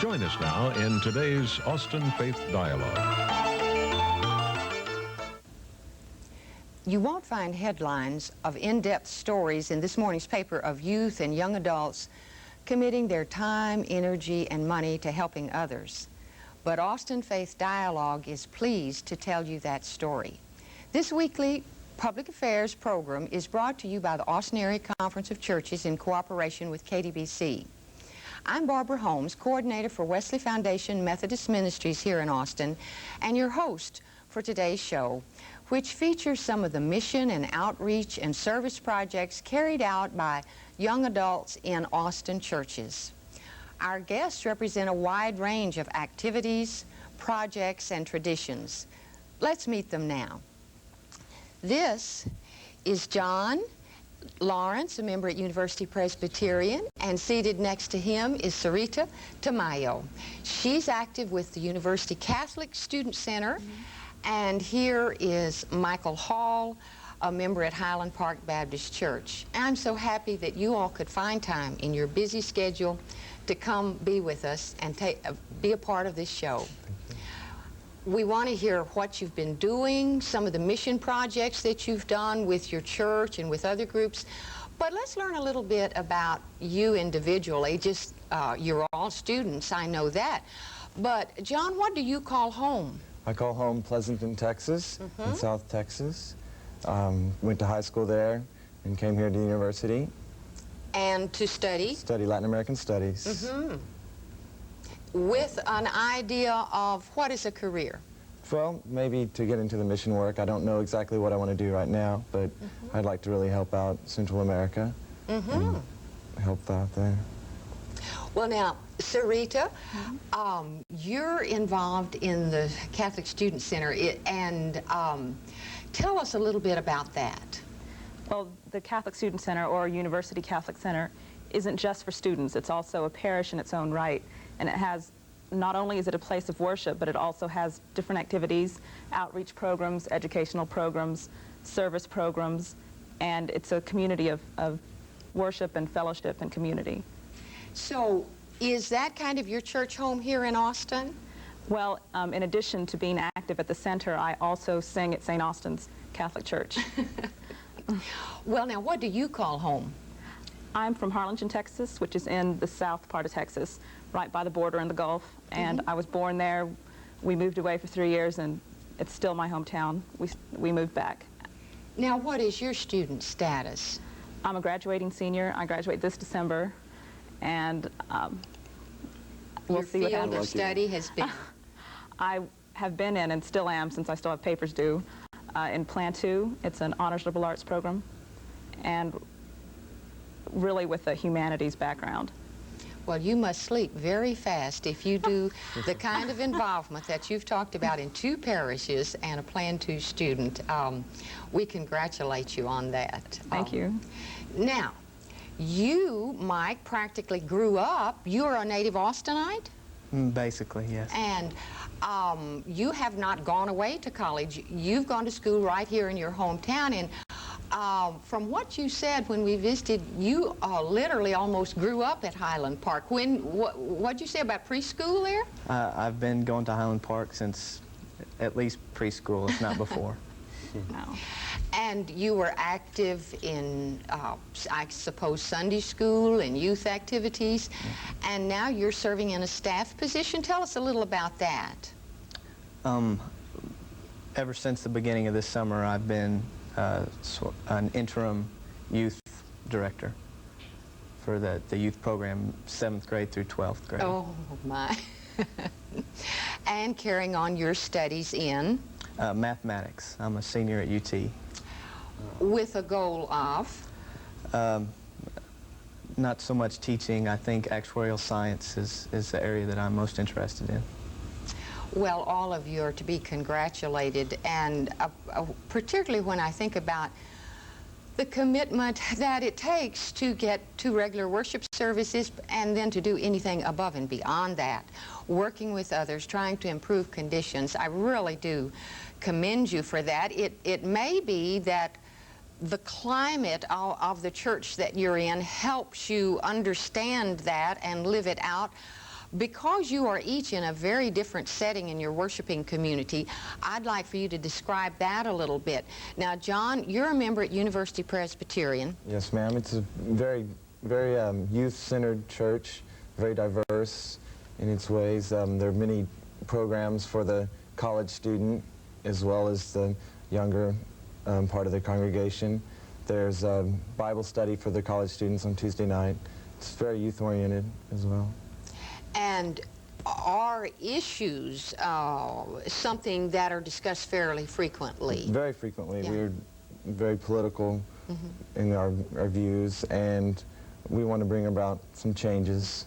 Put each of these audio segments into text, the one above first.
Join us now in today's Austin Faith Dialogue. You won't find headlines of in-depth stories in this morning's paper of youth and young adults committing their time, energy, and money to helping others. But Austin Faith Dialogue is pleased to tell you that story. This weekly public affairs program is brought to you by the Austin Area Conference of Churches in cooperation with KDBC. I'm Barbara Holmes, coordinator for Wesley Foundation Methodist Ministries here in Austin, and your host for today's show, which features some of the mission and outreach and service projects carried out by young adults in Austin churches. Our guests represent a wide range of activities, projects, and traditions. Let's meet them now. This is John Lawrence, a member at University Presbyterian, and seated next to him is Sarita Tamayo. She's active with the University Catholic Student Center, and here is Michael Hall, a member at Highland Park Baptist Church. I'm so happy that you all could find time in your busy schedule to come be with us and be a part of this show. We want to hear what you've been doing, some of the mission projects that you've done with your church and with other groups. But let's learn a little bit about you individually. Just, you're all students, I know that. But John, what do you call home? I call home Pleasanton, Texas, in South Texas. Went to high school there and came here to the university. And to study? Study Latin American Studies. With an idea of what is a career? Well, maybe to get into the mission work. I don't know exactly what I want to do right now, but I'd like to really help out Central America and help out there. Well, now, Sarita, you're involved in the Catholic Student Center, and tell us a little bit about that. Well, the Catholic Student Center, or University Catholic Center, isn't just for students. It's also a parish in its own right, and it has, not only is it a place of worship, but it also has different activities, outreach programs, educational programs, service programs, and it's a community of worship and fellowship and community. So, is that kind of your church home here in Austin? Well, in addition to being active at the center, I also sing at St. Austin's Catholic Church. Well, now, what do you call home? I'm from Harlingen, Texas, which is in the south part of Texas, right by the border in the Gulf, and I was born there. We moved away for 3 years, and it's still my hometown. We moved back. Now, what is your student status? I'm a graduating senior. I graduate this December, and we'll see what happens. Your field of study has been? I have been in, and still am, since I still have papers due, in Plan 2. It's an honors liberal arts program, and really with a humanities background. Well, you must sleep very fast if you do the kind of involvement that you've talked about in 2 parishes and a Plan 2 student. We congratulate you on that. Thank you. Now, you, Mike, practically grew up. You're a native Austinite? Basically, yes. And you have not gone away to college. You've gone to school right here in your hometown. And from what you said when we visited, you literally almost grew up at Highland Park. What'd you say about preschool there? I've been going to Highland Park since at least preschool, if not before. Wow. And you were active in, I suppose, Sunday school and youth activities, and now you're serving in a staff position. Tell us a little about that. Ever since the beginning of this summer, I've been an interim youth director for the youth program, 7th grade through 12th grade. Oh, my. And carrying on your studies in? Mathematics. I'm a senior at UT. With a goal of? Not so much teaching. I think actuarial science is the area that I'm most interested in. Well, all of you are to be congratulated, and particularly when I think about the commitment that it takes to get to regular worship services and then to do anything above and beyond that, working with others, trying to improve conditions. I really do commend you for that. It may be that the climate of the church that you're in helps you understand that and live it out. Because you are each in a very different setting in your worshiping community, I'd like for you to describe that a little bit. Now, John, you're a member at University Presbyterian. Yes, ma'am. It's a very youth-centered church, very diverse in its ways. There are many programs for the college student as well as the younger part of the congregation. There's a Bible study for the college students on Tuesday night. It's very youth-oriented as well. And are issues something that are discussed fairly frequently? Very frequently. Yeah. We're very political in our views, and we want to bring about some changes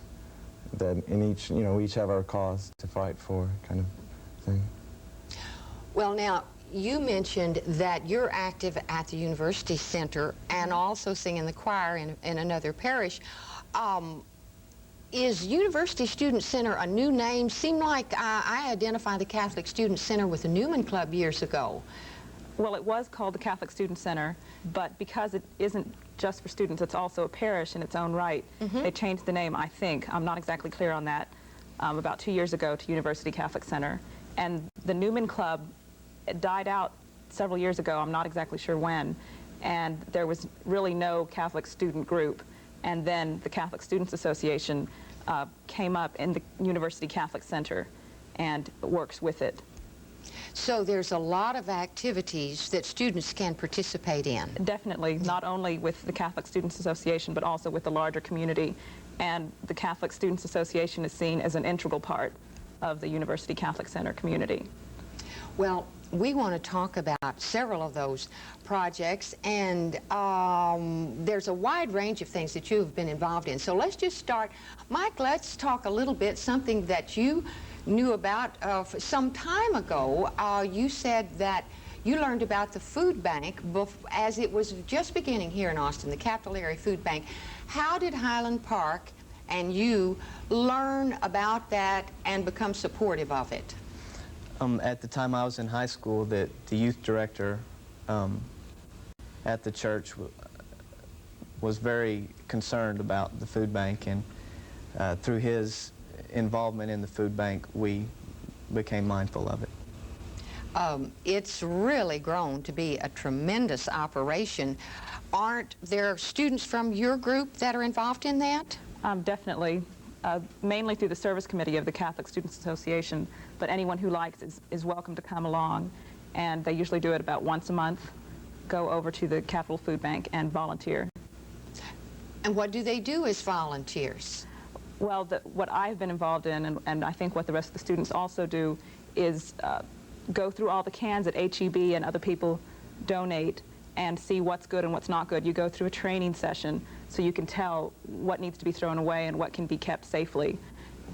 that in each, we each have our cause to fight for, kind of thing. Well, now, you mentioned that you're active at the University Center and also sing in the choir in another parish. Is University Student Center a new name? Seemed like I identified the Catholic Student Center with the Newman Club years ago. Well, it was called the Catholic Student Center, but because it isn't just for students, it's also a parish in its own right. They changed the name, I think. I'm not exactly clear on that. About 2 years ago to University Catholic Center. And the Newman Club, it died out several years ago. I'm not exactly sure when. And there was really no Catholic student group. And then the Catholic Students Association came up in the University Catholic Center and works with it. So there's a lot of activities that students can participate in. Definitely, not only with the Catholic Students Association, but also with the larger community. And the Catholic Students Association is seen as an integral part of the University Catholic Center community. Well, we want to talk about several of those projects, and there's a wide range of things that you have been involved in. So let's just start. Mike, let's talk a little bit, something that you knew about some time ago. You said that you learned about the food bank as it was just beginning here in Austin, the Capital Area Food Bank. How did Highland Park and you learn about that and become supportive of it? At the time I was in high school, the youth director at the church was very concerned about the food bank, and through his involvement in the food bank, we became mindful of it. It's really grown to be a tremendous operation. Aren't there students from your group that are involved in that? Definitely, mainly through the service committee of the Catholic Students Association, but anyone who likes is welcome to come along, and they usually do it about once a month, go over to the Capital Food Bank and volunteer. And what do they do as volunteers? Well, what I've been involved in, and I think what the rest of the students also do, is go through all the cans that HEB and other people donate and see what's good and what's not good. You go through a training session so you can tell what needs to be thrown away and what can be kept safely.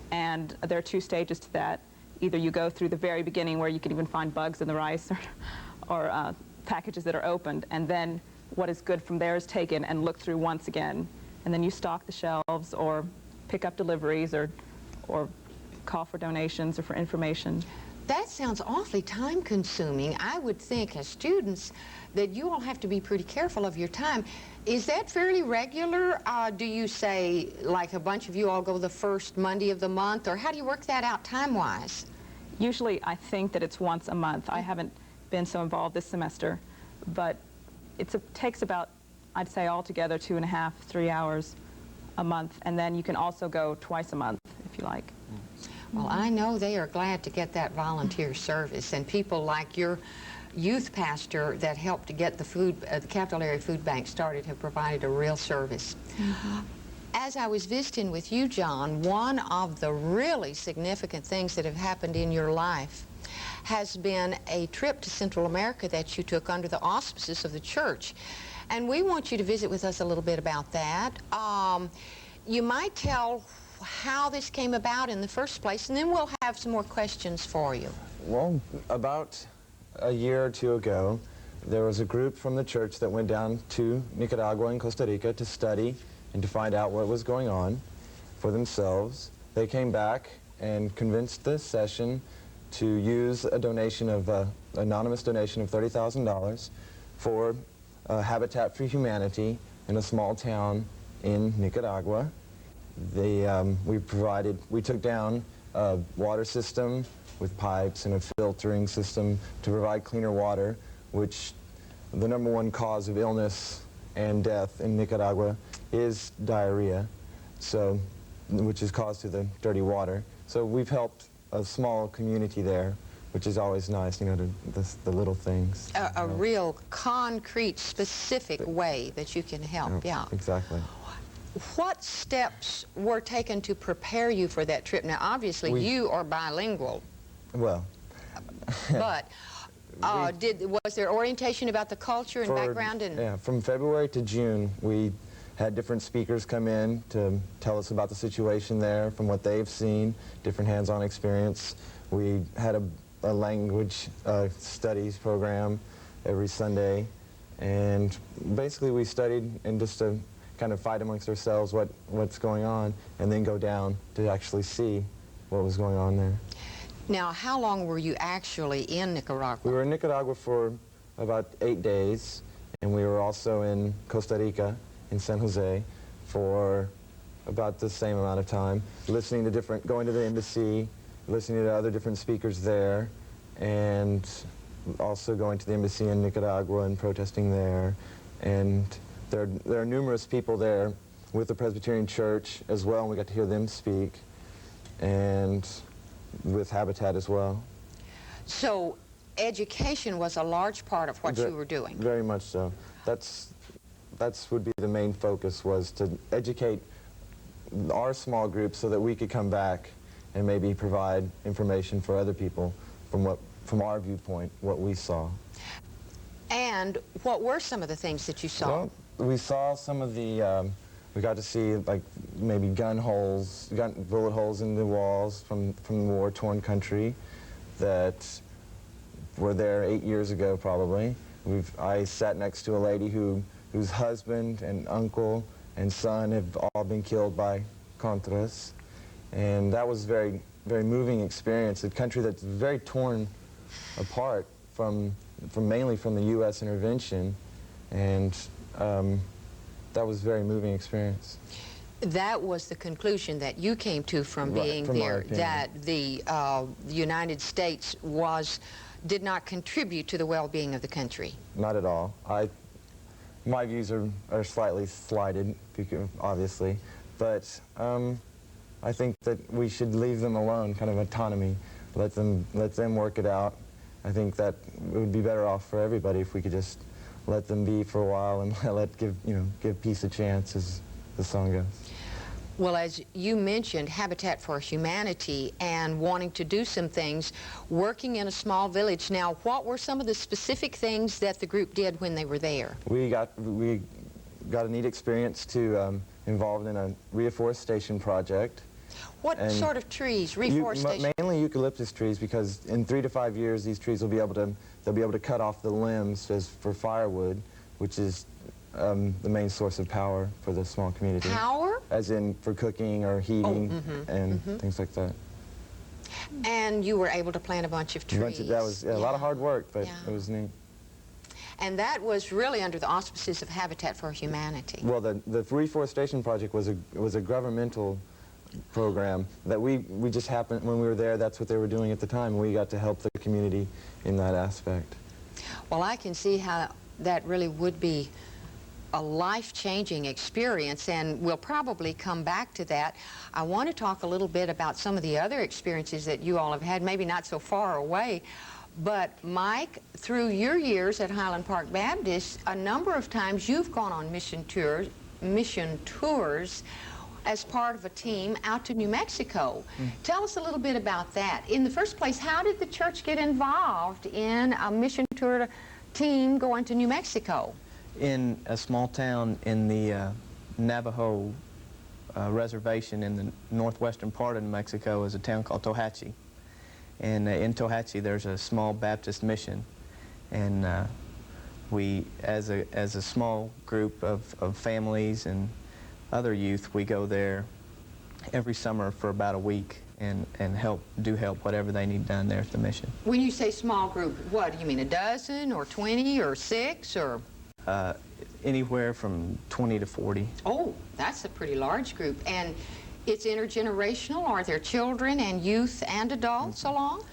And there are 2 stages to that. Either you go through the very beginning where you can even find bugs in the rice or packages that are opened, and then what is good from there is taken and looked through once again. And then you stock the shelves or pick up deliveries or call for donations or for information. That sounds awfully time-consuming. I would think as students that you all have to be pretty careful of your time. Is that fairly regular? Do you say, like, a bunch of you all go the first Monday of the month, or how do you work that out time-wise? Usually I think that it's once a month. I haven't been so involved this semester, but it takes about, I'd say altogether, 2.5, 3 hours a month, and then you can also go twice a month if you like. Well, I know they are glad to get that volunteer service, and people like your youth pastor that helped to get the Capital Area Food Bank started have provided a real service. As I was visiting with you, John, one of the really significant things that have happened in your life has been a trip to Central America that you took under the auspices of the church. And we want you to visit with us a little bit about that. You might tell how this came about in the first place, and then we'll have some more questions for you. Well, about a year or 2 ago, there was a group from the church that went down to Nicaragua and Costa Rica to study and to find out what was going on for themselves. They came back and convinced the session to use a donation of, anonymous donation of $30,000 for Habitat for Humanity in a small town in Nicaragua. We took down a water system with pipes and a filtering system to provide cleaner water, which the #1 cause of illness and death in Nicaragua is diarrhea, which is caused through the dirty water. So we've helped a small community there, which is always nice, you know, the little things. A real concrete, specific way that you can help, yeah. Exactly. What steps were taken to prepare you for that trip? Now, obviously, you are bilingual, Well, but was there orientation about the culture and background? Yeah, from February to June, we had different speakers come in to tell us about the situation there, from what they've seen, different hands-on experience. We had a language studies program every Sunday, and basically we studied and just to kind of fight amongst ourselves what's going on, and then go down to actually see what was going on there. Now, how long were you actually in Nicaragua? We were in Nicaragua for about 8 days, and we were also in Costa Rica, in San Jose, for about the same amount of time, listening to going to the embassy, listening to other different speakers there, and also going to the embassy in Nicaragua and protesting there. And there are numerous people there with the Presbyterian Church as well, and we got to hear them speak, and with Habitat as well. So education was a large part of what you were doing. Very much so. That's would be the main focus, was to educate our small group so that we could come back and maybe provide information for other people from our viewpoint, what we saw. And what were some of the things that you saw? Well, we saw some of the, we got to see like maybe bullet holes in the walls from the war-torn country that were there 8 years ago probably. I sat next to a lady whose husband and uncle and son have all been killed by Contras, and that was very, very moving experience. A country that's very torn apart mainly from the U.S. intervention, and that was a very moving experience. That was the conclusion that you came to from being there, that the United States did not contribute to the well-being of the country. Not at all. My views are slightly slighted, obviously, but I think that we should leave them alone, kind of autonomy. Let them work it out. I think that it would be better off for everybody if we could just let them be for a while and give peace a chance, as the song goes. Well, as you mentioned, Habitat for Humanity and wanting to do some things, working in a small village. Now, what were some of the specific things that the group did when they were there? We got a neat experience to involved in a reforestation project. What sort of trees? Reforestation? Mainly eucalyptus trees, because in 3 to 5 years these trees will be able to cut off the limbs for firewood, which is the main source of power for the small community. Power? As in for cooking or heating and things like that. And you were able to plant a bunch of trees. That was a lot of hard work, but it was neat. And that was really under the auspices of Habitat for Humanity. Well, the reforestation project was a governmental program that we just happened, when we were there, that's what they were doing at the time. We got to help the community in that aspect. Well, I can see how that really would be a life-changing experience, and we'll probably come back to that. I want to talk a little bit about some of the other experiences that you all have had, maybe not so far away. But Mike, through your years at Highland Park Baptist, a number of times you've gone on mission tours as part of a team out to New Mexico. Tell us a little bit about that. In the first place, how did the church get involved in a mission tour team going to New Mexico? In a small town in the Navajo reservation in the northwestern part of New Mexico is a town called Tohatchee. And in Tohatchee there's a small Baptist mission, and we, as a small group of families and other youth, we go there every summer for about a week and help whatever they need done there at the mission. When you say small group, what do you mean, a dozen or 20 or 6 or? anywhere from 20 to 40. Oh, that's a pretty large group. And it's intergenerational? Are there children and youth and adults along?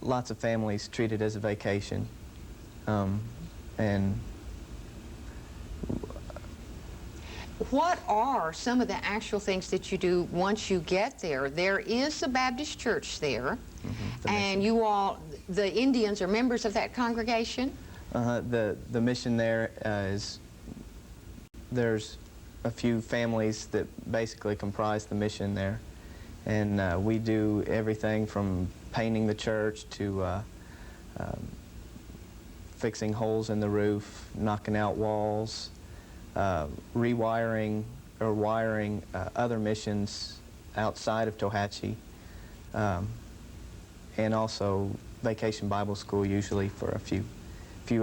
Lots of families treat it as a vacation. And what are some of the actual things that you do once you get there? There is a Baptist church there, and you all, the Indians, are members of that congregation? The mission there there's a few families that basically comprise the mission there, and we do everything from painting the church to fixing holes in the roof, knocking out walls, rewiring or wiring other missions outside of Tohatchee, and also Vacation Bible School usually for a few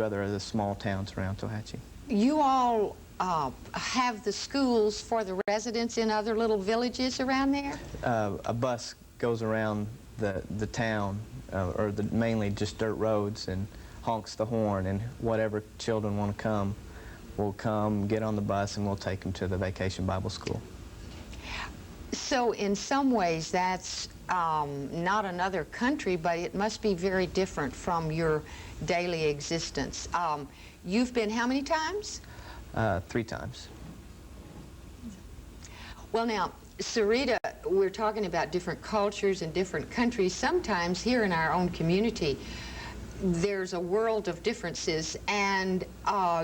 other of the small towns around Tohatchee. You all have the schools for the residents in other little villages around there? A bus goes around the town, or mainly just dirt roads, and honks the horn, and whatever children want to come will come, get on the bus, and we'll take them to the Vacation Bible School. So in some ways that's not another country, but it must be very different from your daily existence. You've been how many times? 3 times. Well now, Sarita, we're talking about different cultures and different countries. Sometimes here in our own community, there's a world of differences, and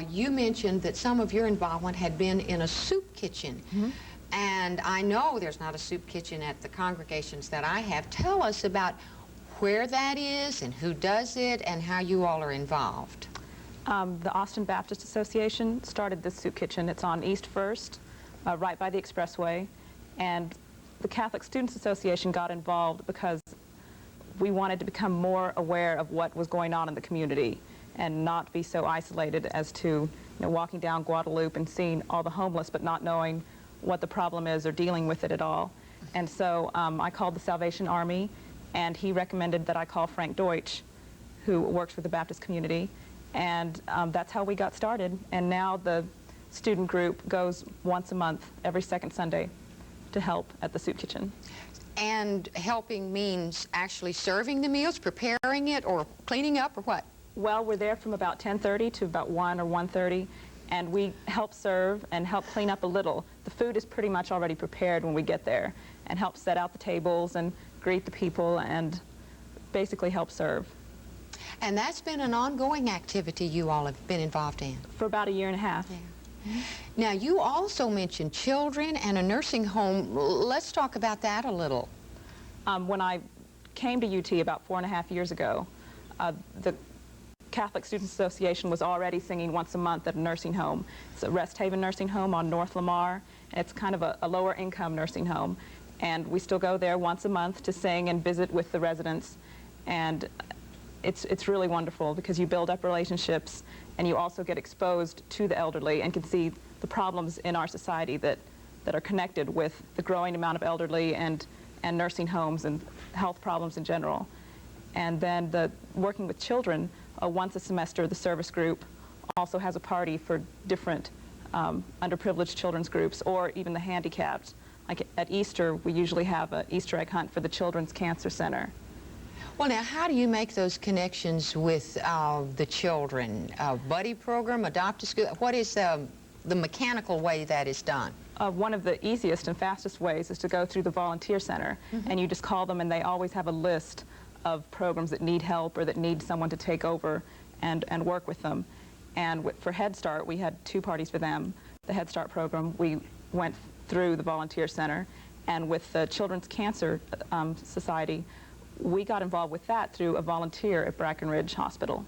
you mentioned that some of your involvement had been in a soup kitchen. And I know there's not a soup kitchen at the congregations that I have. Tell us about where that is and who does it and how you all are involved. The Austin Baptist Association started this soup kitchen. It's on East First, right by the expressway. And the Catholic Students Association got involved because we wanted to become more aware of what was going on in the community and not be so isolated as to walking down Guadalupe and seeing all the homeless but not knowing what the problem is or dealing with it at all. And so I called the Salvation Army, and he recommended that I call Frank Deutsch, who works for the Baptist community, and that's how we got started. And now the student group goes once a month, every second Sunday, to help at the soup kitchen. And helping means actually serving the meals, preparing it, or cleaning up, or what? Well, we're there from about 10:30 to about 1 or 1:30, and we help serve and help clean up a little. The food is pretty much already prepared when we get there, and help set out the tables and greet the people and basically help serve. And that's been an ongoing activity you all have been involved in. For about 1.5 years. Now, you also mentioned children and a nursing home. Let's talk about that a little. When I came to UT about 4.5 years ago, the Catholic Students Association was already singing once a month at a nursing home. It's a Rest Haven nursing home on North Lamar, and it's kind of a lower income nursing home. And we still go there once a month to sing and visit with the residents. And it's really wonderful because you build up relationships, and you also get exposed to the elderly and can see the problems in our society that are connected with the growing amount of elderly and nursing homes and health problems in general. And then working with children, once a semester, the service group also has a party for different underprivileged children's groups, or even the handicapped. Like at Easter, we usually have an Easter egg hunt for the Children's Cancer Center. Well, now, how do you make those connections with the children? Buddy program, adopt a school? What is the mechanical way that is done? One of the easiest and fastest ways is to go through the volunteer center, and you just call them, and they always have a list of programs that need help or that need someone to take over and work with them. And for Head Start, we had 2 parties for them. The Head Start program, we went through the volunteer center, and with the Children's Cancer Society, we got involved with that through a volunteer at Brackenridge Hospital.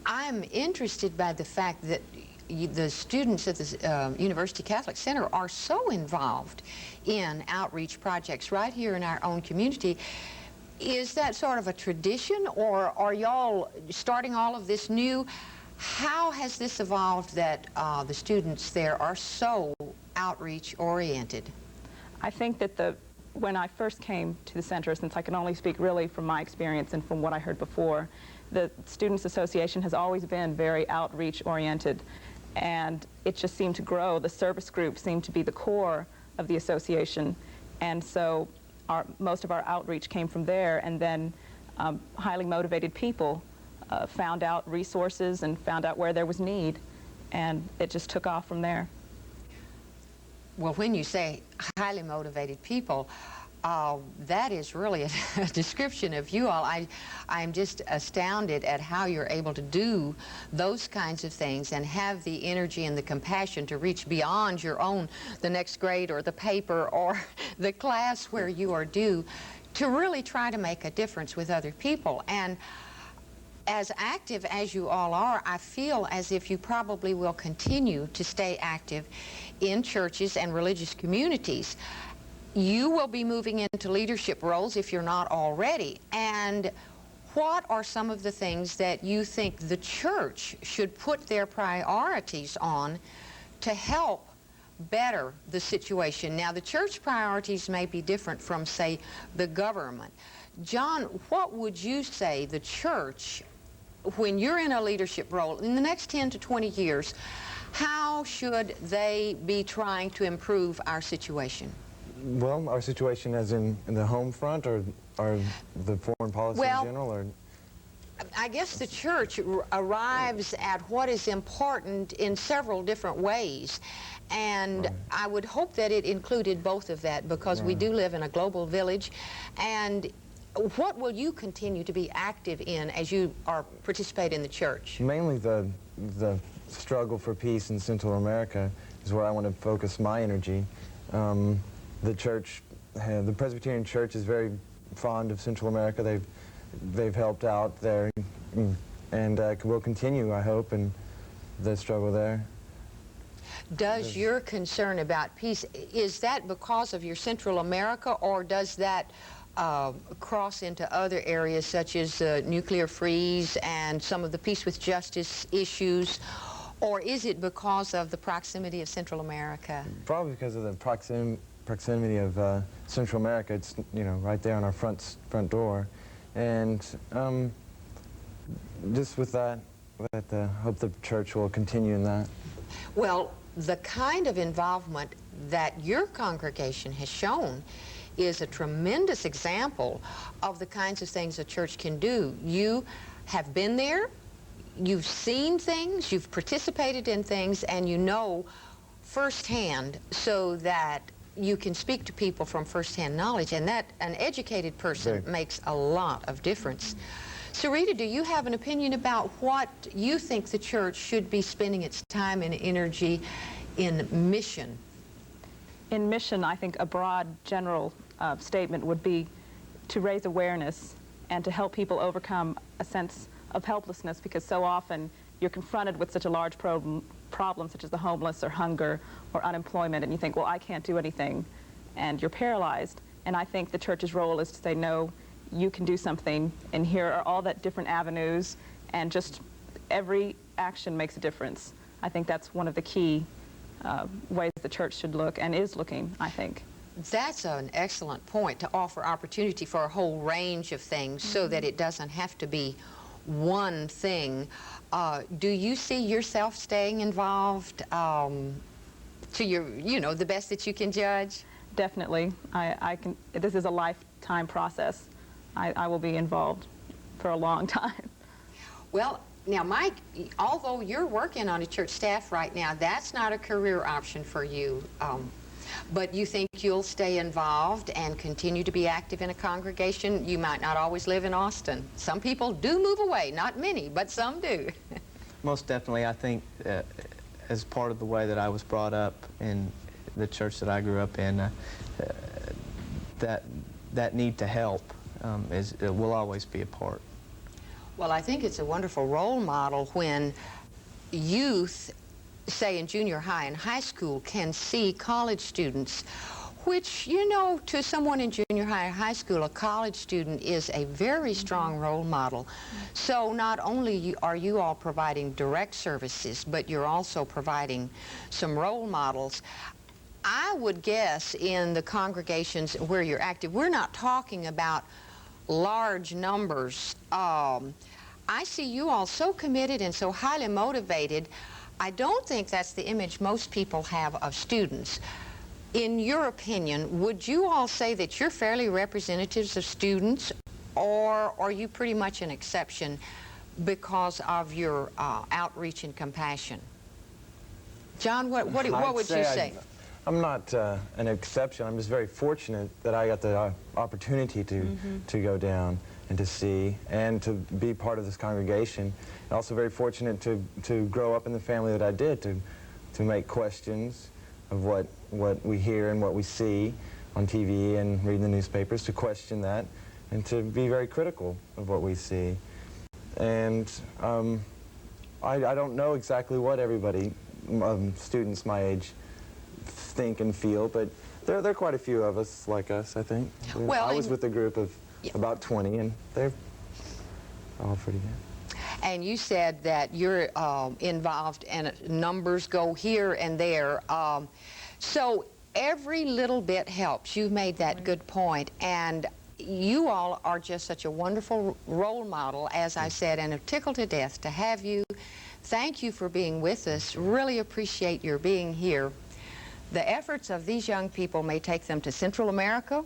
I'm interested by the fact that the students at the University Catholic Center are so involved in outreach projects right here in our own community. Is that sort of a tradition, or are y'all starting all of this new? How has this evolved that the students there are so outreach oriented? I think that when I first came to the center, since I can only speak really from my experience and from what I heard before, The Students Association has always been very outreach oriented, and it just seemed to grow. The service group seemed to be the core of the association, and so most of our outreach came from there, and then highly motivated people found out resources and found out where there was need, and it just took off from there. Well, when you say highly motivated people, that is really a description of you all. I'm just astounded at how you're able to do those kinds of things and have the energy and the compassion to reach beyond your own, the next grade or the paper or the class where you are due, to really try to make a difference with other people. And as active as you all are, I feel as if you probably will continue to stay active in churches and religious communities. You will be moving into leadership roles if you're not already. And what are some of the things that you think the church should put their priorities on to help better the situation? Now, the church priorities may be different from, say, the government. John, what would you say the church, when you're in a leadership role, in the next 10 to 20 years, how should they be trying to improve our situation? Well, our situation as in the home front, or the foreign policy in general? Or? I guess the church arrives at what is important in several different ways. And I would hope that it included both of that, because we do live in a global village. And what will you continue to be active in as you participate in the church? Mainly the struggle for peace in Central America is where I want to focus my energy. The church, the Presbyterian Church, is very fond of Central America. They've helped out there, and will continue, I hope, in the struggle there. Does your concern about peace, is that because of your Central America, or does that cross into other areas such as nuclear freeze and some of the peace with justice issues, or is it because of the proximity of Central America? Probably because of the proximity of Central America. It's, you know, right there on our front door, and just with that, hope the church will continue in that. Well, the kind of involvement that your congregation has shown is a tremendous example of the kinds of things a church can do. You have been there, you've seen things, you've participated in things, and you know firsthand, so that you can speak to people from firsthand knowledge, and that an educated person makes a lot of difference. Sarita, do you have an opinion about what you think the church should be spending its time and energy in mission? In mission, I think a broad general statement would be to raise awareness and to help people overcome a sense of helplessness, because so often you're confronted with such a large problem such as the homeless or hunger or unemployment, and you think, well, I can't do anything, and you're paralyzed. And I think the church's role is to say, no, you can do something, and here are all that different avenues, and just every action makes a difference. I think that's one of the key ways the church should look, and is looking, I think. That's an excellent point, to offer opportunity for a whole range of things so that it doesn't have to be one thing. Do you see yourself staying involved to your, the best that you can judge? Definitely. I can. This is a lifetime process. I will be involved for a long time. Well, now, Mike, although you're working on a church staff right now, that's not a career option for you. But you think you'll stay involved and continue to be active in a congregation? You might not always live in Austin. Some people do move away, not many, but some do. Most definitely. I think as part of the way that I was brought up in the church that I grew up in, that need to help will always be a part. Well, I think it's a wonderful role model when youth, say in junior high and high school, can see college students, which, to someone in junior high or high school, a college student is a very strong role model. So not only are you all providing direct services, but you're also providing some role models. I would guess in the congregations where you're active, we're not talking about large numbers. I see you all so committed and so highly motivated. I don't think that's the image most people have of students. In your opinion, would you all say that you're fairly representatives of students, or are you pretty much an exception because of your outreach and compassion? John, what would you say? I'm not an exception. I'm just very fortunate that I got the opportunity to go down and to see and to be part of this congregation. And also very fortunate to grow up in the family that I did, to make questions of what we hear and what we see on TV and reading the newspapers, to question that and to be very critical of what we see. And I don't know exactly what everybody, students my age, think and feel, but there are quite a few of us like us, I think. Well, I was with a group of about 20, and they're all pretty good. And you said that you're involved and numbers go here and there. So every little bit helps. You've made that good point. And you all are just such a wonderful role model, as I said, and I'm tickled to death to have you. Thank you for being with us. Really appreciate your being here. The efforts of these young people may take them to Central America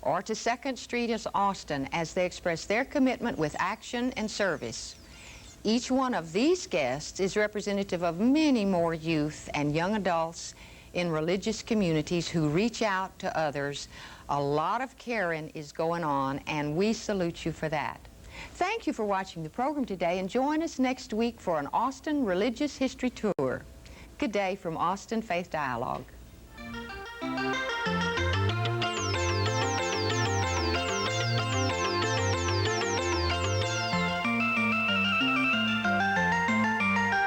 or to 2nd Street in Austin as they express their commitment with action and service. Each one of these guests is representative of many more youth and young adults in religious communities who reach out to others. A lot of caring is going on, and we salute you for that. Thank you for watching the program today, and join us next week for an Austin Religious History Tour. Good day from Austin Faith Dialogue.